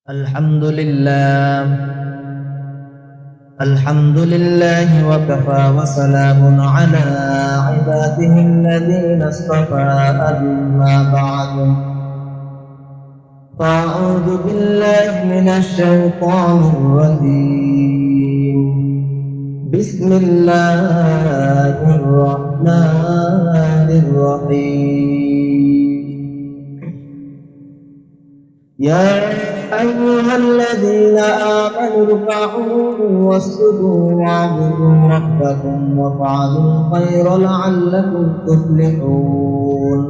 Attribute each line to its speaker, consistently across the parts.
Speaker 1: الحمد لله. الحمد لله وكفى وسلام على عباده الذين اصطفى. أما بعد، فأعوذ بالله من الشيطان الرجيم. بسم الله الرحمن الرحيم. يا أيها الذين آمنوا اركعوا واسجدوا واعبدوا ربكم وافعلوا الخير لعلكم تفلحون.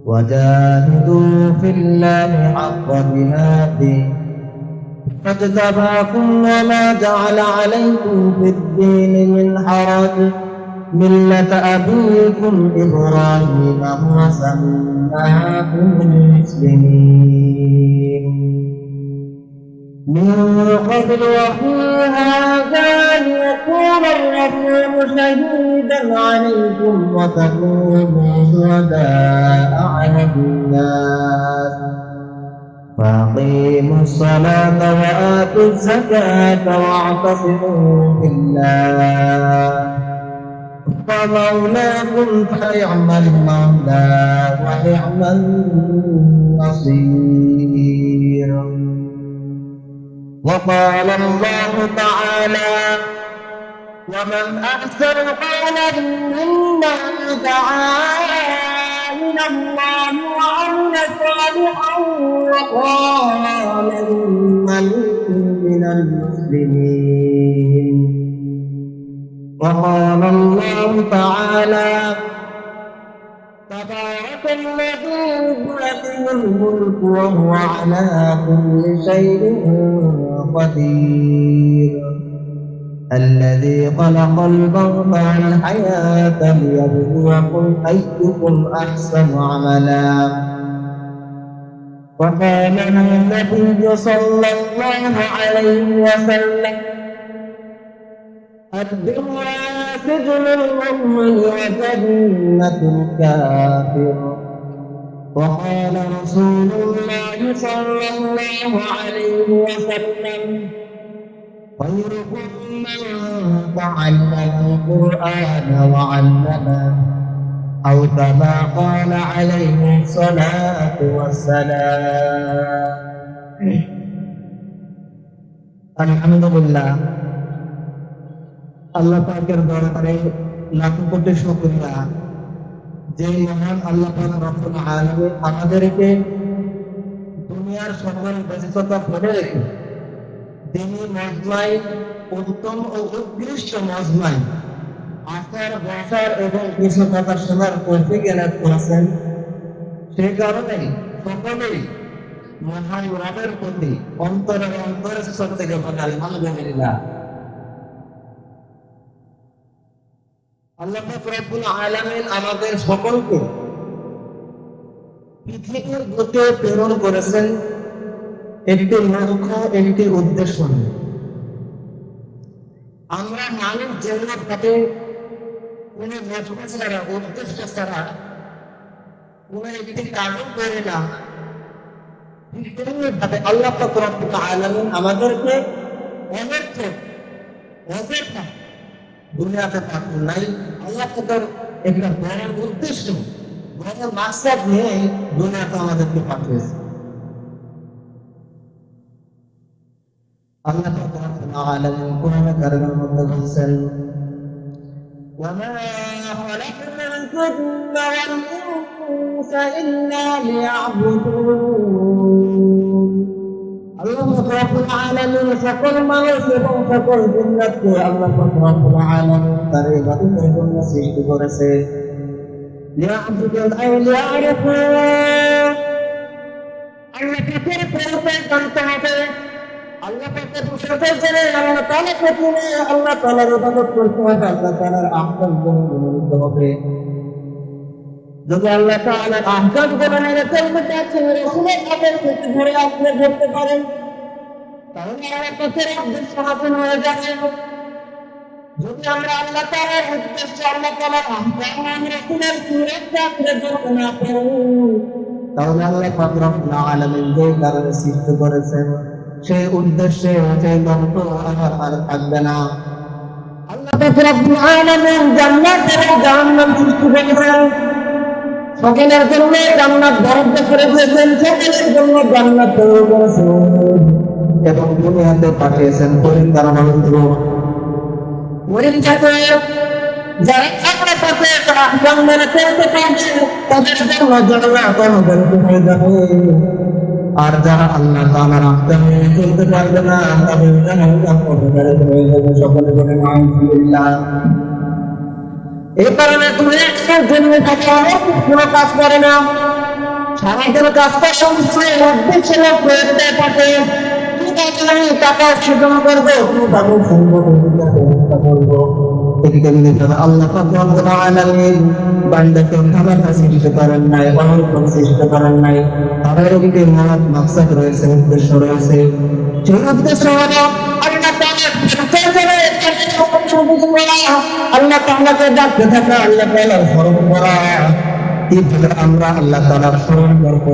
Speaker 1: وجاهدوا في الله حق جهاده فاجتباكم وما جعل عليكم في الدين من حرج، ملة أبيكم إبراهيم هو سماكم المسلمين من قبل وفي هذا ليكون الرسول شهيدا عليكم وتكونوا شهداء على الناس. فأقيموا الصلاة وآتوا الزكاة واعتصموا بالله فمولاكم فنعم المولى ونعم النصير. وقال الله تعالى: ومن أحسن قولا ممن دعا إلى الله وعمل صالحا وقال إنني من المسلمين. وقال الله تعالى: تبارك الذي بيده الملك وهو على كل شيء قدير، الذي خلق الموت والحياة ليبلوكم أيكم أحسن عملا. وقال النبي صلى الله عليه وسلم: الدنيا سجن المؤمن وجنة الكافر. وقال رسول الله صلى الله عليه وسلم: خيركم من تعلم القرآن وعلمه، أو كما قال عليه الصلاة والسلام. الحمد لله। আল্লাহ পাকের দরবারে লাখ কোটি শুকরিয়া যে মহান আল্লাহ পাক রব্বুল আলামিন আমাদেরকে দুনিয়ার সকল ব্যস্ততা ভুলে রেখে তিনি মজমায় উত্তম ও উৎকৃষ্ট মজমায় আসার বসার এবং কিছু কথা শোনার তৌফিক এনায়েত করেছেন। সেই কারণে সকলেই মহান রবের প্রতি অন্তরের সব থেকে বলে আলহামদুলিল্লাহ। আল্লাহ পাক রব্বুল আলামিন আমাদের সকলকে পৃথিবীর বুকে প্রেরণ করেছেন একটি লক্ষ্য, একটি উদ্দেশ্য নিয়ে। আমরা মানুষ যেভাবে ভাবে কোনো লক্ষ্য ছাড়া, উদ্দেশ্য ছাড়া কোনো একটি কাজও করে না, তেমনিভাবে আল্লাহ পাক রব্বুল আলামিন আমাদেরকে অযথা দুনিয়াতে পাঠান নাই। আল্লাহ তাআলার একটা বড় উদ্দেশ্য, বড় মাকসাদ নিয়ে দুনিয়াতে আমাদেরকে পাঠিয়েছে। আল্লাহ তাআলা কোরআনে কারিমের মধ্যে বলেছেন: ওয়ামা খালাকনাল জিন্না ওয়াল ইনসা ইল্লা লিয়াবুদুন। আল্লাহ রাব্বুল আলামিন সকল মানুষ এবং সকল জিন্নাতকে আল্লাহ রাব্বুল আলামিন তার ইবাদতের জন্য সৃষ্টি করেছে। লিয়াবুদুন আই লিয়ারিফু, আল্লাহকে পরিচয় জানতে হবে, আল্লাহ পাকের সাথে জেনে আল্লাহ তাআলাকে চিনে আল্লাহ তাআলার ইবাদত করতে হবে, আল্লাহ তাআলার আহকামগুলো মানতে হবে। যদি আল্লাহ তাআলার আহকামগুলো মেনে চলতে চাচ্ছেন, রাসূলের আদেশকে ধরে আপনি ধরতে পারেন, তাহলে আল্লাহ পাকের উদ্দেশ্য হাসিল হয়ে যাবে। যদি আমরা আল্লাহ তাআলার উদ্দেশ্য, আল্লাহ তাআলার আহকাম আমরা রাসূলের সুন্নাত করে ধরতে না পারি, তাহলে আল্লাহ পাক রব্বুল আলামিন যে কারণে সৃষ্টি করেছেন সেই উদ্দেশ্যে সেই ধ্বংস আর থাকবে না। আল্লাহ পাক রব্বুল আলামিন জান্নাত এবং জাহান্নাম সৃষ্টি করেছেন, সকলের জন্য জান্নাত বরাদ্দ করে দিয়েছেন, সকলের জন্য জান্নাত তৈরি করেছেন এবং দুনিয়াতে পাঠিয়েছেন পরীক্ষার মাধ্যমে। পরীক্ষাতে যারা থাকলে পাবে তারা জান্নাতে চলতে পারবে, তাদের জন্য জান্নাত অনুগ্রহ হয়ে যাবে। আর যারা আল্লাহ তাআলার আহকামে চলতে পারবে না তাদের জাহান্নাম অনুগ্রহ হয়ে যাবে। সকলে বলেন আলহামদুলিল্লাহ। এই কারণে তুমি একটা জন্য কোনো কাজ করে না, সারাদিন কাজটা সমস্যায় মধ্যে ছিল প্রয়োজনে পাঠে আমি টাকা সেবন করবো, টাকা করবো। আল্লাহ পাক রব্বুল আলামিন বান্দাকে খাবার সৃষ্টি করেন নাই, অনর্থ সৃষ্টি করেন নাই। তাদের দিকে মহৎ মাকসাদ রয়েছে, উদ্দেশ্য রয়েছে। সেই উদ্দেশ্য হলো আল্লাহ তাআলাকে ডাকতে থাকা, আল্লাহ তাআলার স্মরণ করা। কিভাবে আমরা আল্লাহ তাআলার স্মরণ করব,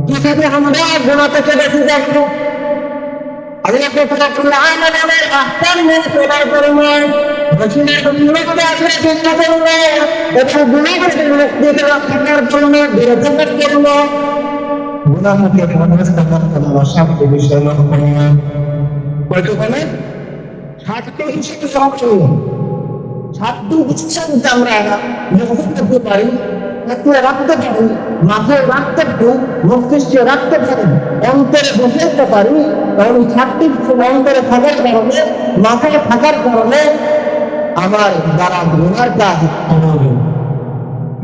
Speaker 1: কিভাবে আমরা গুনাহ থেকে বেঁচে যাবো, আল্লাহ রব্বুল আলামিনের আহকাম মেনে চলার কারণে রাসূলের সুন্নাহকে আসলে চিন্তা করলে এবং গুনাহ থেকে মুক্তি পাওয়ার জন্য বিরত থাকার জন্য গুনাহ থেকে মুক্তি পাওয়ার জন্য সাতটি বিষয় লক্ষ্য করুন। কয়টা বলে? সাতটি হিসেবে সংখ্যা। সাতটি ইচ্ছা যদি আমরা মুখস্থ করতে পারি, রাখতে পারি, মাথায় রাখতে পারি, মস্তিষ্কে রাখতে পারি, অন্তরে বসাতে পারি, তাহলে সাতটি অন্তরে থাকার কারণে, মাথায় থাকার কারণে আমার দ্বারা গুনার কাজ হবে,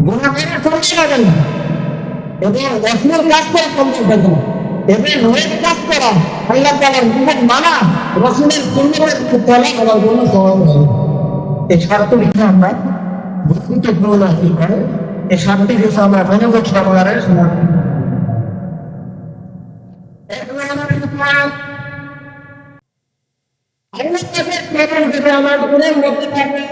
Speaker 1: গুনাহ করতে পারবেন না এবং অশ্লীল কাজ করে কমতে পারবেন না এবং রোহের কাজ করা, আল্লাহ তাআলার নিষেধ মানা, রাসূলের সুন্নাহকে চলা আমার জন্য সহজ হবে। এই সাতটি বিষয় আমরা বুঝতে প্রয়োজন হয়। এই সাতটি বিষয় আমরা মেনে চলতে পারে। আমার গুণের মধ্যে থাকে আমার গুণের মধ্যে থাকে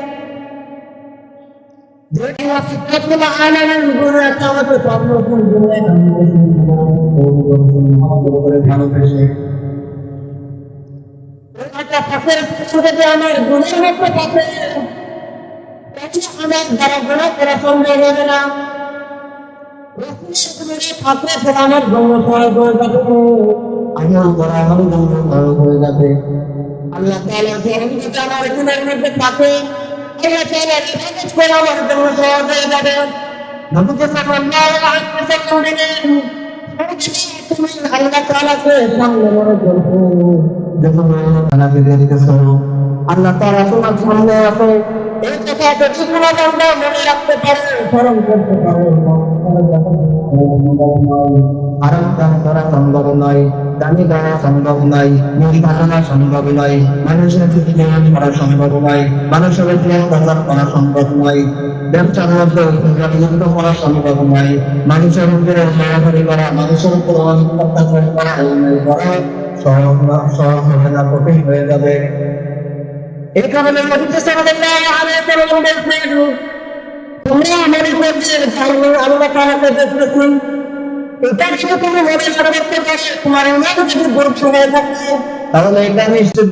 Speaker 1: আমার দ্বারা গুণা করা সম্ভব হবে না। আমার জন্য খরচ হয়ে যাবে, আমার দ্বারা আমার জন্য খরচ হয়ে যাবে। আল্লাহ তাআলা আমার গুণের মধ্যে থাকে, আল্লাহ তাআলা রিজিক করে আমার জন্য সহজ হয়ে যাবে। নবী সাল্লাল্লাহু আলাইহি ওয়াসাল্লাম বলেন, তুমি আল্লাহ তাআলাকে সামনে মনে করো, যখন আল্লাহ তাআলাকে দেখতেছো আল্লাহ তাআলা তোমার সামনে আছে, এই কথাটা তোমরা বান্দা মনে রাখতে পারো, স্মরণ করতে পারো। আরাম করা সম্ভব নয়, দামি করা সম্ভব নয়, মুড়ি ভাসানো সম্ভব নয়, মানুষের প্রতি জ্ঞান করা সম্ভব নয়, মানুষের প্রচার করা সম্ভব নয়, ব্যবসার মধ্যে যুক্ত করা সম্ভব নয়, মানুষের মধ্যে সহায়তা করা, মানুষের উপর অত্যাচার করা সহজ হবে না, কঠিন হয়ে যাবে। এই কারণে নবী সাল্লাল্লাহু আলাইহি ওয়াসাল্লাম বলেছেন, তোমরা আমার উপরে আল্লাহ তাআলাকে দেখতেছেন, এটা যদি তুমি মনে করতে পারো তোমার ইমান যদি দুর্বল হয়ে থাকে, তাহলে এটা নিশ্চিত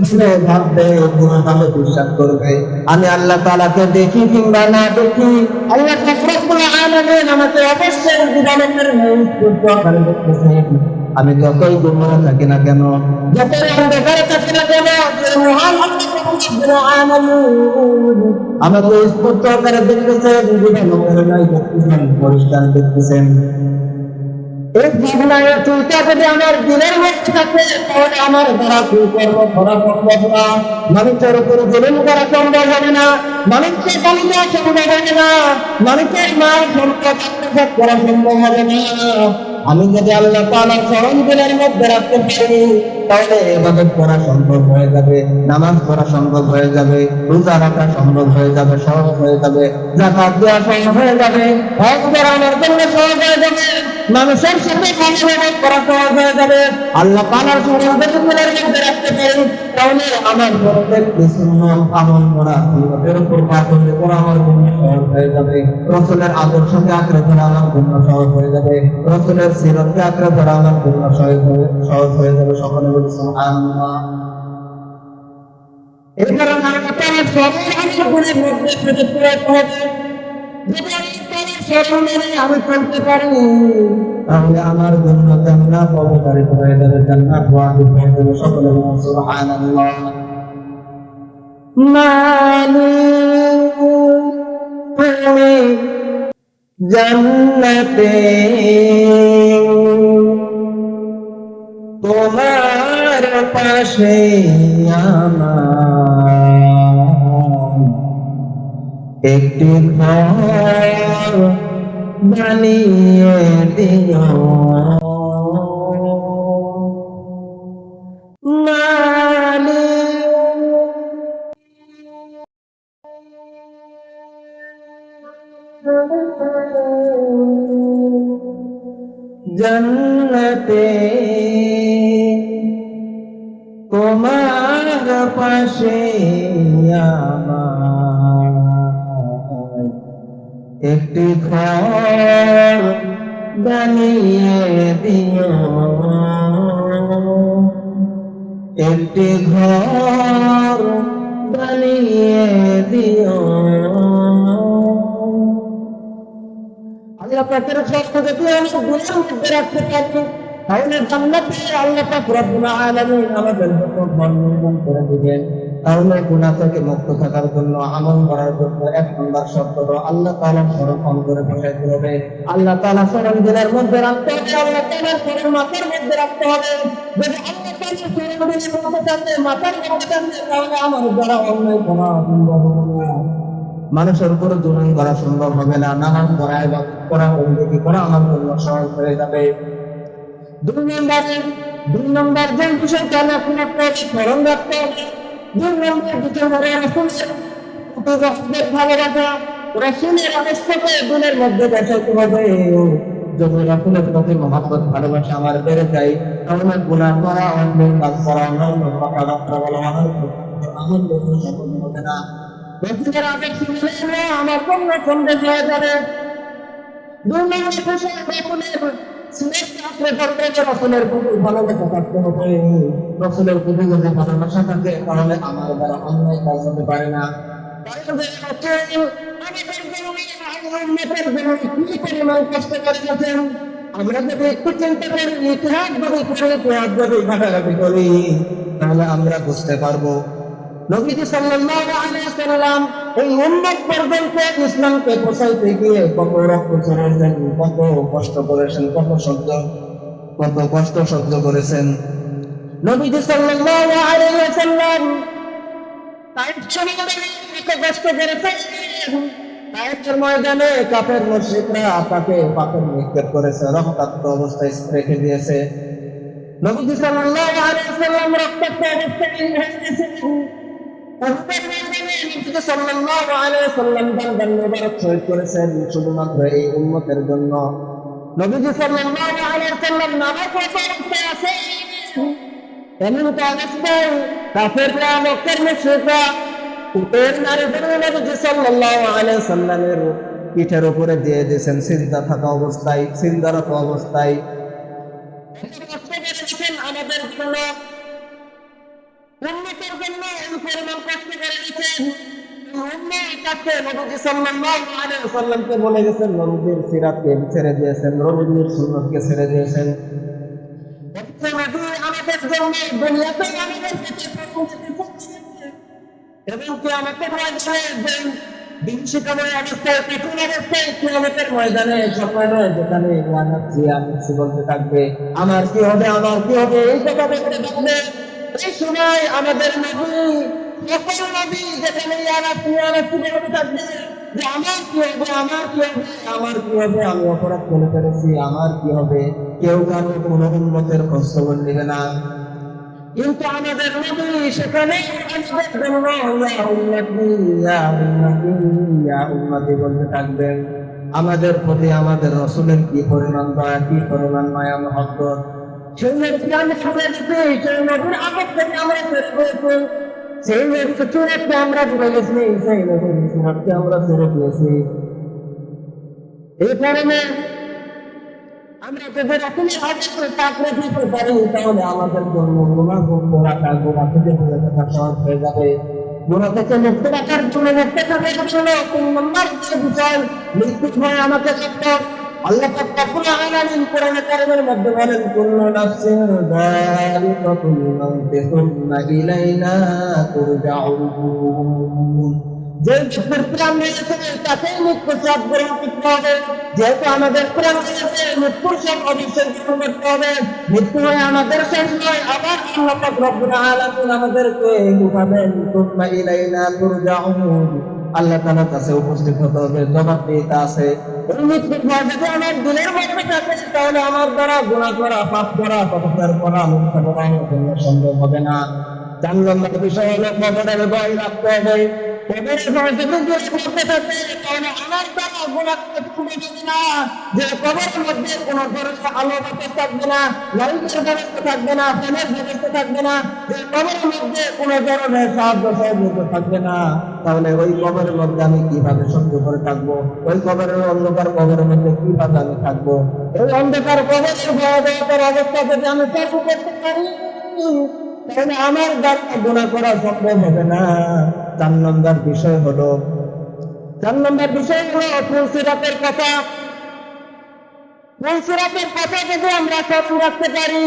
Speaker 1: ভাববে গুনাহে বিশ্বাস করবে আমি আল্লাহ তাআলাকে দেখি কিংবা না দেখি, আল্লাহ রব্বুল আলামিন আমাকে অবশ্যই বিধানের নিয়ন্ত্রণ করে দেখতেছেন। আমি যতই গুনাহ থাকি না কেন, যতই অন্ধকারে থাকি না কেন, আমাকে স্পষ্ট করে দেখতেছেন, পরিষ্কার দেখতেছেন। এই জীবনের চিন্তা যদি আমার দিনের মধ্যে থাকে, তাহলে আমার দ্বারা কুকর্ম করা সম্ভব না, মানুষের উপরে জুলুম করা সম্ভব হবে না, মানুষকে গালি দেওয়া সম্ভব হবে না, মানুষের মাল সম্পদ আত্মসাৎ করা সম্ভব হবে না। আমি যদি আল্লাহ তাআলার স্মরণ দিনের মধ্যে রাখতে পারি, তাহলে ইবাদত করা সম্ভব হয়ে যাবে, নামাজ পড়া সম্ভব হয়ে যাবে, রোজা রাখা সম্ভব হয়ে যাবে, সহজ হয়ে যাবে, যাকাত দেওয়া সম্ভব হয়ে যাবে, হজ করা আমার জন্য সহজ হয়ে যাবে। মানুষের সাথে ভালোভাবে করা সহজ হয়ে যাবে, আল্লাহ তাআলার সুন্নাতের মধ্যে রাখতে পারি, তাহলে আমার বড়দের সুন্নাত আমল করা এর উপর পাথরে করা আমার জন্য সহজ হয়ে যাবে। রাসূলের আদর্শকে আঁকড়ে ধরা আমার জন্য সহজ হয়ে যাবে, রাসূলের সিরাতকে আঁকড়ে ধরা আমার জন্য সহজ হয়ে যাবে। সকলে বলি সুবহানাল্লাহ। এই কারণে আল্লাহ তাআলা সবাই আমলগুলোর মধ্যে প্রযুক্ত হবে। যদি আমি চলতে পারি তাহলে আমার জন্য জান্নাত অবধারিত হয়ে যাবে, জান্নাত ওয়াজিব হয়ে যাবে। সকলে বলুন সুবহানাল্লাহ। মালিক তুমি জান্নাতে তোমার পাশে আমার একটি ঘর বানিয়ে দিও মালিক। জান্নাতে তোমার পাশে আমার একটি ঘর বানিয়ে দিও, একটি ঘর বানিয়ে দিও। আল্লাহ পাকের কাছে যদি আমি গুনাহ মুক্ত রাখতে পারি তাহলে জান্নাতে আল্লাহ পাক রব্বুল আলামিন আমাদের জন্য বর্ণনা করে দিবেন। তাহলে গুনাহ থেকে মুক্ত থাকার জন্য, আমল করার জন্য এক নম্বর শর্ত হলো আল্লাহ তাআলা সরকম করে বসাইতে হবে। আল্লাহ তাআলা সরল দিনের মধ্যে রাখতে হবে, আল্লাহ তাআলা সরল মাথার মধ্যে রাখতে হবে। যদি আল্লাহ তাআলা সরল দিনের মধ্যে জানতে মাথার মধ্যে জানতে তাহলে আমার দ্বারা অন্যায় করা সম্ভব হবে না, মানুষের উপরে জুলুম করা সম্ভব হবে না, নামাজ পড়া ইবাদত করা ওয়াজিব করা আমার জন্য সহজ হয়ে যাবে। দুই নম্বর যে বিষয়টা আপনার স্মরণ রাখতে হবে, দুই নম্বর বিষয় হলো রাসূলের ভালোবাসা, রাসূলের অবস্থাকে দিনের মধ্যে বসাতে হবে। যদি রাসূলের প্রতি মহব্বত ভালোবাসা আমার বেড়ে যায় তাহলে গুনাহ করা, অন্যায় কাজ করা, কথাবার্তা বলা আমার জন্য সফল হবে না। রাসূলের আদেশ শুনলে আমার জন্য সন্দেহ হয়ে যাবে। দুই নম্বর বিষয় রাসূলের প্রতি ভালোবাসা থাকতে হবে। রাসূলের প্রতি যদি ভালোবাসা থাকে তাহলে আমার দ্বারা অন্যায় কাজ হতে পারে না। আমরা যদি একটু চিন্তা করি, ইতিহাস যদি ঘাটাঘাটি করি তাহলে আমরা বুঝতে পারবো নবীজি সাল্লাল্লাহু আলাইহি ওয়াসাল্লাম এই উম্মত পর্যন্ত ইসলামকে পৌঁছাইতে গিয়ে কত রক্ত ঝরেছেন, কত কষ্ট করেছেন, কত কষ্ট সহ্য করেছেন। নবীজি সাল্লাল্লাহু আলাইহি ওয়াসাল্লাম কষ্ট করেছেন। তায়েফের ময়দানে কাফের মুশরিকরা তাকে পাথর নিক্ষেপ করেছে, রক্তাক্ত অবস্থায় রেখে দিয়েছে। নবীজি সাল্লাল্লাহু আলাইহি ওয়াসাল্লাম রক্তাক্ত অবস্থায় শুধুমাত্র এই উম্মতের জন্য। নবীজি সাল্লাল্লাহু আলাইহি ওয়াসাল্লাম নামাজ পড়তে আছে, এমন অবস্থায় কাফেররা মক্কার মুশরিকরা উটের নারী ধরে নবীজি সাল্লাল্লাহু আলাইহি ওয়াসাল্লামের পিঠের উপরে দিয়ে দিয়েছেন সিজদা থাকা অবস্থায়, সিজদারত অবস্থায়। আমাদের জন্য উম্মতের জন্য এই পরিমাণ কষ্ট করে দিয়েছেন। নবীজি সাল্লাল্লাহু আলাইহি ওয়াসাল্লামকে বলে গেছেন, নবীর সিরাতকে ছেড়ে দিয়েছেন, নবীর সুন্নাতকে ছেড়ে দিয়েছেন। আমাদের জন্য দুনিয়াতে আমাদের এবং কিয়ামতের ময়দানে বিভীষিকাময় অবস্থায়, কঠিন অবস্থায় কিয়ামতের ময়দানে সকালে যেখানে ইয়ানাফসি বলতে থাকবে, আমার কি হবে, আমার কি হবে, এই কথা বলতে থাকবে। এই সময় আমাদের নবী সকল নবী যেখানে ইয়ানাফসি বলতে থাকবে যে আমার কি হবে, আমার কি হবে, আমার কি হবে, আমি অপরাধ করে ফেলেছি, আমার কি হবে, কেউ কারো কোনো উম্মতের খোঁজ খবর নেবে না। কিন্তু আমাদের নবী সেখানে ইয়া উম্মতি বলতে থাকবেন। আমাদের প্রতি আমাদের রাসূলের কি পরিমাণ দয়া, কি পরিমাণ মায়া মহব্বত। সেই নবীকে আমি শুনে দিতে, সেই নবীর আগের থেকে আমরা ছেড়ে পেয়েছি, সেই নবীর চুরাকে আমরা ঘুরে গেছি, সেই নবীর চুরাকে আমরা ছেড়ে পেয়েছি। এই কারণে আমরা যদি রাসূলের আদেশে তাকরে দিতে পারি, তাহলে আমাদের জন্য গুনাহ করাটা, গুনাহ থেকে দূরে থাকা সহজ হয়ে যাবে। গুনাহ থেকে মুক্ত রাখার জন্য মুক্ত থাকার জন্য 3 নম্বর যে বিষয়, মৃত্যু ভয় আমাকে সত্য। আল্লাহ পাক রব্বুল আলামিন কোরআনে কারীমের মধ্যে বলেন, কুল্লু নাফসিন যায়িকাতুল মাউত সুম্মা ইলাইনা তুরজাউন। যে ব্যক্তির প্রাণ নিয়েছে তাকেই মৃত্যু স্বাদ গ্রহণ করতে হবে। যেহেতু আমাদের প্রাণ নিয়েছে, মৃত্যুর স্বাদ অবশ্যই গ্রহণ করতে হবে। মৃত্যু হয়ে আমাদের শেষ নয়, আবার আল্লাহ পাক রব্বুল আলামিন আমাদেরকে উঠাবেন, সুম্মা ইলাইনা তুরজাউন। আল্লাহ তাআলার কাছে উপস্থিত হতে হবে, জবাবদিহিতা আছে। এই মৃত্যুর ভয় যদি আমার দিলের মধ্যে থাকে, তাহলে আমার দ্বারা গুনাহ করা, পাপ করা, পাপাচার করা, মিথ্যা বলা কোনো সম্ভব হবে না। 4 নম্বর বিষয় হলো কবরের ভয় রাখতে হবে। কবরের ভয় যদি করতে থাকে, তাহলে আমার দ্বারা গুনাহ করতে হবে না। যে কবরের মধ্যে কোনো ধরনের আলো বাতাস থাকবে না, লাইটের ব্যবস্থা থাকবে না, ফ্যানের ব্যবস্থা থাকবে না, যে কবরের মধ্যে কোনো ধরনের সাহায্য সহযোগিতা থাকবে না, তাহলে ওই কবরের মধ্যে আমি কিভাবে সহ্য করে থাকবো? ওই কবরের অন্ধকার কবরের মধ্যে কিভাবে আমি থাকবো? এই অন্ধকার কবরের ভয়াবহতার অবস্থা যদি আমি সহ্য করতে পারি, তাহলে আমার দ্বারা গুনাহ করা সম্ভব হবে না। 4 নম্বর বিষয় হলো ফুলসিরাতের কথা। ফুলসিরাতের কথা যদি আমরা স্মরণ রাখতে পারি,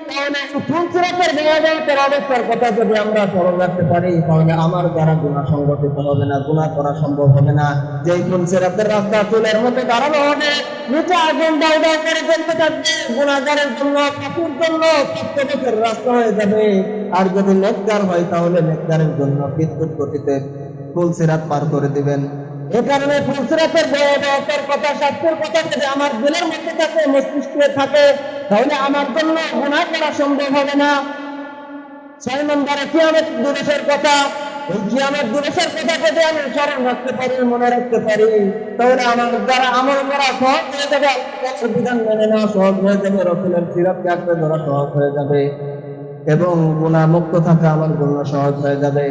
Speaker 1: তাহলে ফুলসিরাতের ভয়াবহতার অবস্থার কথা যদি আমরা স্মরণ রাখতে পারি, তাহলে আমার দ্বারা গুনাহ সংগঠিত হবে না, গুনাহ করা সম্ভব হবে না। যে ফুলসিরাতের রাস্তা চুলের মধ্যে দাঁড়ানো হবে, নিচে আগুন দাউ দাউ করে জ্বলতে থাকবে, গুনাহগারের জন্য, পাপীর জন্য প্রত্যেকের রাস্তা হয়ে যাবে। আর যদি নেককার হয়, তাহলে নেককারের জন্য বিদ্যুৎ গতিতে ফুলসিরাত পার করে দিবেন। এ কারণে ফুলসিরাতের ভয়াবহতার কথা, শাস্তির কথা যদি আমার দিলের মধ্যে থাকে, মস্তিষ্কে থাকে, তাহলে আমার জন্য গুনাহ করা সম্ভব হবে না। 6 নম্বরে কিয়ামত দিবসের কথা। এই কিয়ামত দিবসের কথা যদি আমি স্মরণ রাখতে পারি, মনে রাখতে পারি, তাহলে আমার দ্বারা আমল করা সহজ হয়ে যাবে, আল্লাহর বিধান মেনে নেওয়া সহজ হয়ে যাবে, রাসূলের সিরাতকে আঁকড়ে ধরা সহজ হয়ে যাবে, এবং গুনাহ মুক্ত থাকা আমার জন্য সহজ হয়ে যাবে।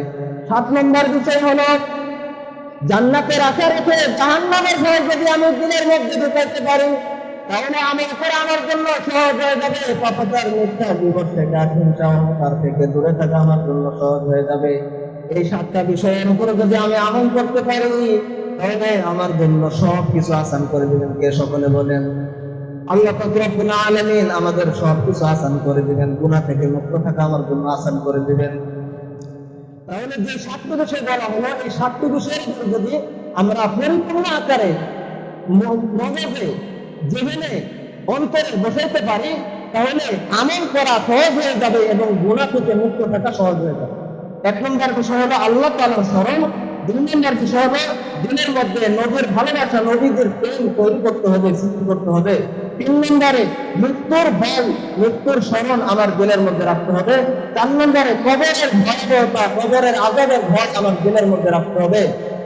Speaker 1: 7 নম্বর বিষয় হলো জান্নাতের আশা রেখে জাহান্নামের ভয় যদি আমি দিলের মধ্যে ঢুকাতে পারি, তাহলে আমি উপরে আমার জন্য সহজ হয়ে যাবে। পাপাচার, মিথ্যা, বিপদ থেকে, হিংসা, অহংকার থেকে দূরে থাকা আমার জন্য সহজ হয়ে যাবে। এই 7টা বিষয়ের উপরে যদি আমি আমল করতে পারি, তাহলে আমার জন্য সব কিছু আসান করে দিবেন। কে সকলে বলেন? আল্লাহ পাক রব্বুল আলামিন আমাদের সব কিছু আসান করে দিবেন। গুনাহ থেকে মুক্ত থাকা আমার জন্য আসান করে দিবেন। তাহলে যে 7টি বিষয় বলা হলো, এই 7টি বিষয়ের উপর যদি আমরা পরিপূর্ণ আকারে মগজে, জীবনে, অন্তরে বসাইতে পারি, তাহলে আমল করা সহজ হয়ে যাবে এবং গুনাহ থেকে মুক্ত থাকা সহজ হয়ে যাবে। 1 নম্বর বিষয় হলো আল্লাহ তাআলার স্মরণ। 2 নম্বর বিষয় হলো দিনের মধ্যে নবীর ভালোবাসা, নবীদের প্রেম তৈরি করতে হবে, সৃষ্টি করতে হবে। 3 নম্বরে মৃত্যুর ভয়, মৃত্যুর স্মরণ আমার দিলের মধ্যে রাখতে হবে। 4 নম্বরে কবরের ভয়াবহতা, কবরের আযাবের ভয় আমার দিলের মধ্যে রাখতে হবে।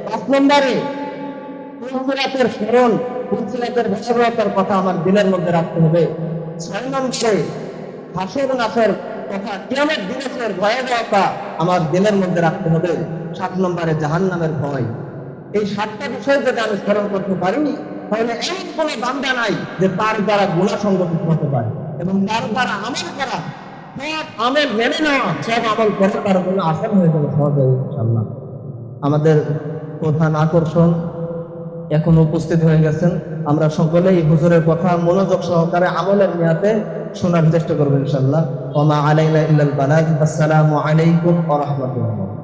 Speaker 1: 5 নম্বরে ফুলসিরাতের স্মরণ, ফুলসিরাতের ভয়াবহতার কথা আমার দিলের মধ্যে রাখতে হবে। 6 নম্বরে হাসর নাসর কথা, কিয়ামত দিবসের ভয়াবহতা আমার দিলের মধ্যে রাখতে হবে। 7 নম্বরে জাহান্নামের ভয়। এই 7টা বিষয় যদি আমি স্মরণ করতে পারি, তাহলে এমন কোনো বান্দা নাই যে তার দ্বারা গুনাহ সংগঠিত হতে পারে, এবং তার দ্বারা আমল করা, সব আমল মেনে নেওয়া, সব আমল করে তার জন্য আসান হয়ে যাবে, সহজ হবে ইনশাআল্লাহ। আমাদের প্রধান আকর্ষণ এখন উপস্থিত হয়ে গেছেন। আমরা সকলেই হুজুরের কথা মনোযোগ সহকারে আমলের নিয়াতে শোনার চেষ্টা করবো ইনশাআল্লাহ। ওয়া মা আলাইনা ইল্লাল বালাগ। আসসালামু আলাইকুম ওয়া রাহমাতুল্লাহ।